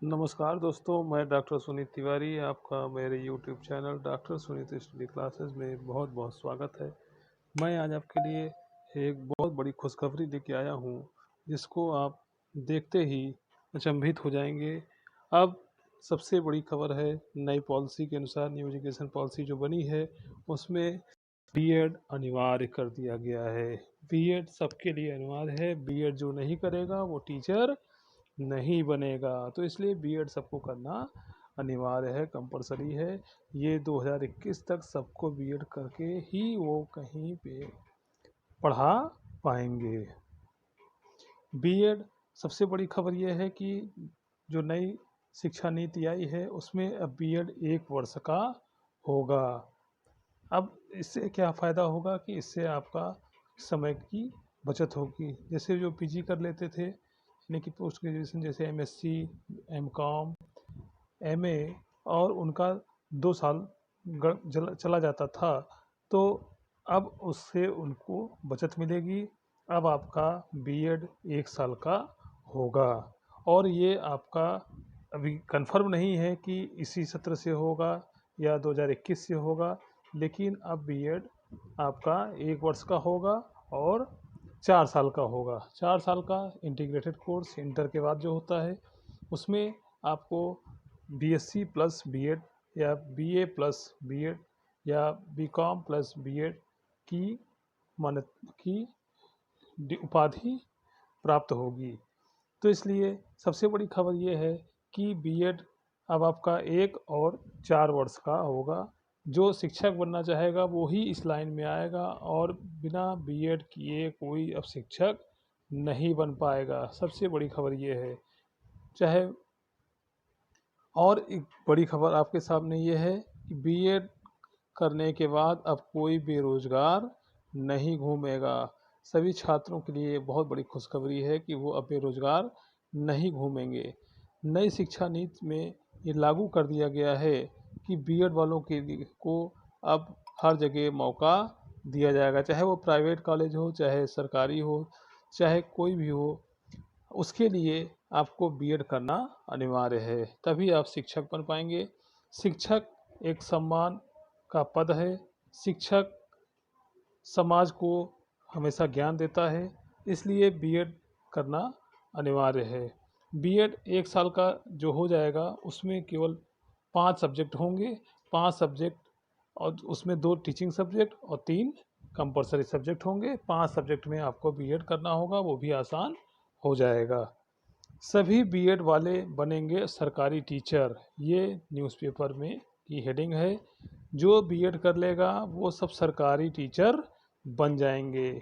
नमस्कार दोस्तों, मैं डॉक्टर सुनीत तिवारी आपका मेरे YouTube channel doctor Sunit study classes में बहुत बहुत स्वागत है। मैं आज आपके लिए एक बहुत बड़ी खुशखबरी लेके आया हूँ, जिसको आप देखते ही अचंभित हो जाएंगे। अब सबसे बड़ी खबर है, नई पॉलिसी के अनुसार न्यू एजुकेशन पॉलिसी जो बनी है उसमें बीएड अनिवार्य कर दिया गया है। बीएड सबके लिए अनिवार्य है। बीएड जो नहीं करेगा वो टीचर नहीं बनेगा, तो इसलिए बीएड सबको करना अनिवार्य है, कंपलसरी है। ये 2021 तक सबको बीएड करके ही वो कहीं पे पढ़ा पाएंगे। बीएड सबसे बड़ी खबर ये है कि जो नई शिक्षा नीति आई है उसमें अब बीएड 1 वर्ष का होगा। अब इससे क्या फ़ायदा होगा कि इससे आपका समय की बचत होगी। जैसे जो पीजी कर लेते थे, यानी कि पोस्ट ग्रेजुएशन, जैसे एमएससी, एमकॉम, एमए, और उनका 2 साल चला जाता था, तो अब उससे उनको बचत मिलेगी। अब आपका बीएड 1 साल का होगा, और ये आपका अभी कंफर्म नहीं है कि इसी सत्र से होगा या 2021 से होगा, लेकिन अब बीएड आपका 1 वर्ष का होगा और 4 साल का होगा। 4 साल का इंटीग्रेटेड कोर्स इंटर के बाद जो होता है, उसमें आपको बीएससी प्लस बीएड या बीए प्लस बीएड या बीकॉम प्लस बीएड की मान्यता की उपाधि प्राप्त होगी। तो इसलिए सबसे बड़ी खबर ये है कि बीएड अब आपका 1 और 4 वर्ष का होगा। जो शिक्षक बनना चाहेगा वो ही इस लाइन में आएगा, और बिना बीएड किए कोई अब शिक्षक नहीं बन पाएगा। सबसे बड़ी खबर ये है। चाहे और एक बड़ी खबर आपके सामने ये है कि बीएड करने के बाद अब कोई बेरोजगार नहीं घूमेगा। सभी छात्रों के लिए बहुत बड़ी खुशखबरी है कि वो अब बेरोजगार नहीं घूमेंगे। नई शिक्षा नीति में ये लागू कर दिया गया है कि बीएड वालों के लिए को अब हर जगह मौका दिया जाएगा, चाहे वो प्राइवेट कॉलेज हो, चाहे सरकारी हो, चाहे कोई भी हो। उसके लिए आपको बीएड करना अनिवार्य है, तभी आप शिक्षक बन पाएंगे। शिक्षक एक सम्मान का पद है। शिक्षक समाज को हमेशा ज्ञान देता है, इसलिए बीएड करना अनिवार्य है। बीएड 1 साल का जो हो जाएगा उसमें केवल 5 सब्जेक्ट होंगे। 5 सब्जेक्ट, और उसमें 2 टीचिंग सब्जेक्ट और 3 कंपलसरी सब्जेक्ट होंगे। 5 सब्जेक्ट में आपको बीएड करना होगा, वो भी आसान हो जाएगा। सभी बीएड वाले बनेंगे सरकारी टीचर, ये न्यूज़पेपर में की हेडिंग है। जो बीएड कर लेगा वो सब सरकारी टीचर बन जाएंगे।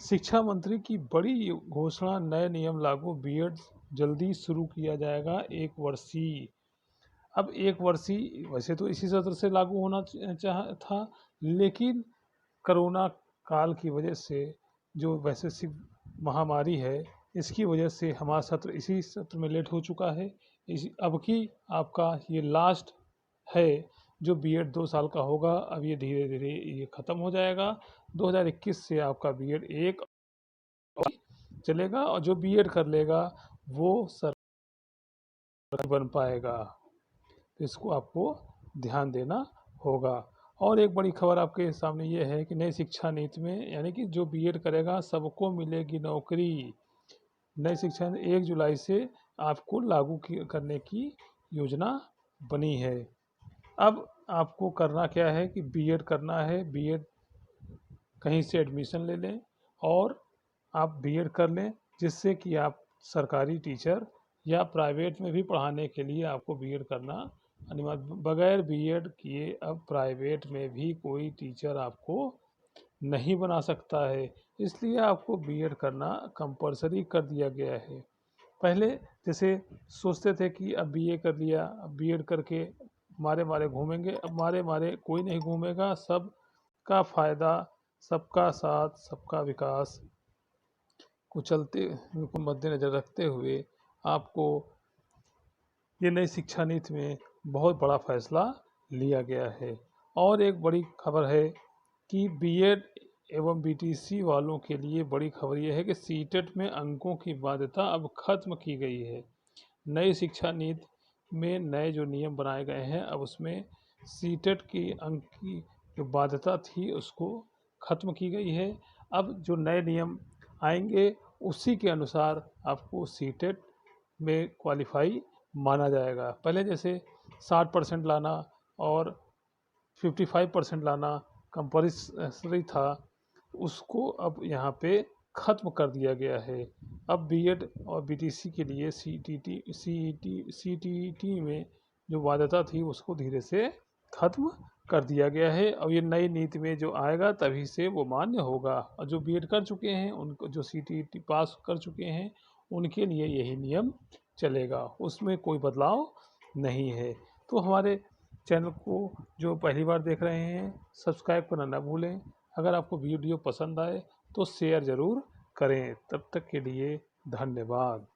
शिक्षा मंत्री की बड़ी घोषणा, नए नियम लागू, बीएड जल्दी शुरू किया जाएगा 1 वर्षीय। अब 1 वर्षीय वैसे तो इसी सत्र से लागू होना चाह था, लेकिन कोरोना काल की वजह से, जो वैश्विक महामारी है, इसकी वजह से हमारा सत्र इसी सत्र में लेट हो चुका है। इसी अब की आपका ये लास्ट है। जो बीएड 2 साल का होगा, अब ये धीरे धीरे ये ख़त्म हो जाएगा। 2021 से आपका बीएड 1 चलेगा, और जो बीएड कर लेगा वो सर बन पाएगा। तो इसको आपको ध्यान देना होगा। और एक बड़ी खबर आपके सामने ये है कि नई शिक्षा नीति में, यानी कि जो बीएड करेगा सबको मिलेगी नौकरी। नई शिक्षा नीति 1 जुलाई से आपको लागू करने की योजना बनी है। अब आपको करना क्या है कि बीएड करना है। बीएड कहीं से एडमिशन ले लें और आप बीएड कर लें, जिससे कि आप सरकारी टीचर या प्राइवेट में भी पढ़ाने के लिए आपको बीएड करना अनिवार्य। बगैर बीएड किए अब प्राइवेट में भी कोई टीचर आपको नहीं बना सकता है, इसलिए आपको बीएड करना कंपलसरी कर दिया गया है। पहले जैसे सोचते थे कि अब बीए कर लिया, अब बीएड करके मारे मारे घूमेंगे, अब मारे मारे कोई नहीं घूमेगा। सबका फ़ायदा, सबका साथ, सबका विकास को मद्देनज़र रखते हुए आपको ये नई शिक्षा नीति में बहुत बड़ा फैसला लिया गया है। और एक बड़ी खबर है कि बीएड एवं बीटीसी वालों के लिए बड़ी खबर यह है कि सीटेट में अंकों की बाध्यता अब खत्म की गई है। नई शिक्षा नीति में नए जो नियम बनाए गए हैं, अब उसमें सीटेट की अंक की जो बाध्यता थी उसको ख़त्म की गई है। अब जो नए नियम आएंगे उसी के अनुसार आपको सीटेट में क्वालिफाई माना जाएगा। पहले जैसे 60% लाना और 55% लाना कंपल्सरी था, उसको अब यहाँ पे ख़त्म कर दिया गया है। अब बीएड और बीटीसी के लिए सीटीईटी में जो बाध्यता थी उसको धीरे से ख़त्म कर दिया गया है। और ये नई नीति में जो आएगा तभी से वो मान्य होगा। और जो बीएड कर चुके हैं उनको, जो सीटीईटी पास कर चुके हैं, उनके लिए यही नियम चलेगा, उसमें कोई बदलाव नहीं है। तो हमारे चैनल को जो पहली बार देख रहे हैं, सब्सक्राइब करना ना भूलें। अगर आपको वीडियो पसंद आए तो शेयर ज़रूर करें। तब तक के लिए धन्यवाद।